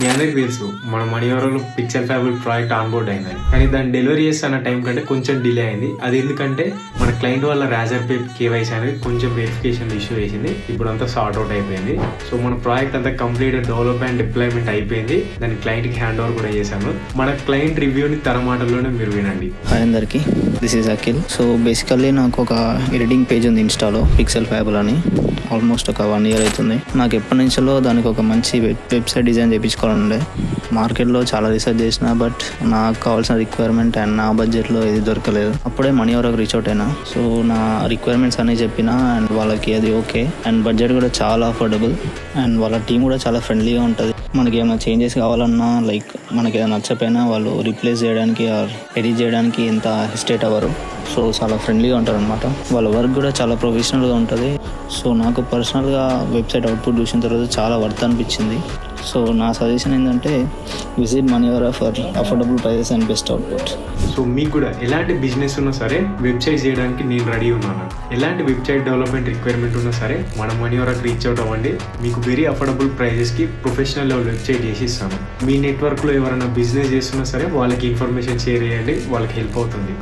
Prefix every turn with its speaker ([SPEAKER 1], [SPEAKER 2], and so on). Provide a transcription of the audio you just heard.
[SPEAKER 1] మీ అందరికి తెలుసు మన మనీవరంలో పిక్సెల్ ఫ్యాబ్రిక్ ప్రాజెక్ట్ ఆన్బోర్డ్ అయిందని, కానీ దాన్ని డెలివరీ చేస్తున్న టైం కంటే కొంచెం డిలే అయింది. అది ఎందుకంటే మన క్లయింట్ వాళ్ళ రాజర్ పే కేవైసీ అనేది కొంచెం వెరిఫికేషన్ ఇష్యూ చేసింది. ఇప్పుడు అంతా సార్ట్ అవుట్ అయిపోయింది. సో మన ప్రాజెక్ట్ అంతా కంప్లీట్ డెవలప్ అండ్ డిప్లాయ్మెంట్ అయిపోయింది. దాని క్లయింట్ కి హ్యాండ్ ఓవర్ కూడా చేశాను. మన క్లయింట్ రివ్యూని తన మాటల్లోనే మీరు వినండి.
[SPEAKER 2] హాయ్ అందరికి, this is Akhil. So basically నాకు ఒక ఎడిటింగ్ పేజ్ ఉంది ఇన్స్టాలో, పిక్సెల్ ఫ్యాబుల్ అని. ఆల్మోస్ట్ ఒక 1 year అవుతుంది. నాకు ఎప్పటి నుంచో దానికి ఒక మంచి వెబ్సైట్ డిజైన్ చేయించుకోవాలండే. మార్కెట్లో చాలా రీసెర్చ్ చేసిన, బట్ నాకు కావాల్సిన రిక్వైర్మెంట్ అండ్ నా బడ్జెట్లో ఇది దొరకలేదు. అప్పుడే మనీవరకు రీచ్ అవుట్ అయినా. సో నా రిక్వైర్మెంట్స్ అన్నీ చెప్పిన అండ్ వాళ్ళకి అది ఓకే. అండ్ బడ్జెట్ కూడా చాలా అఫోర్డబుల్ అండ్ వాళ్ళ టీం కూడా చాలా ఫ్రెండ్లీగా ఉంటుంది. మనకి ఏమైనా చేంజెస్ కావాలన్నా, లైక్ మనకి ఏదైనా నచ్చపోయినా వాళ్ళు రీప్లేస్ చేయడానికి ఆర్ ఎడిట్ చేయడానికి ఎంత హెసిటేట్ అవ్వరు. సో చాలా ఫ్రెండ్లీగా ఉంటారు అనమాట. వాళ్ళ వర్క్ కూడా చాలా ప్రొఫెషనల్గా ఉంటుంది. సో నాకు పర్సనల్గా వెబ్సైట్ అవుట్పుట్ చూసిన తర్వాత చాలా వర్త్ అనిపించింది. సో నా సజెషన్ ఏంటంటే visit Manivara for affordable prices and best output.
[SPEAKER 1] So మీకు కూడా ఎలాంటి బిజినెస్ ఉన్నా సరే వెబ్సైట్ చేయడానికి నేను రెడీ ఉన్నాను. ఎలాంటి వెబ్సైట్ డెవలప్మెంట్ రిక్వైర్మెంట్ ఉన్నా సరే మన మనీవరాకి రీచ్ అవుట్ అవ్వండి. మీకు వెరీ అఫోర్డబుల్ ప్రైజెస్కి ప్రొఫెషనల్ లెవెల్ వెబ్సైట్ చేసి ఇస్తాను. మీ నెట్వర్క్లో ఎవరైనా బిజినెస్ చేస్తున్నా సరే వాళ్ళకి ఇన్ఫర్మేషన్ షేర్ చేయండి, వాళ్ళకి హెల్ప్ అవుతుంది.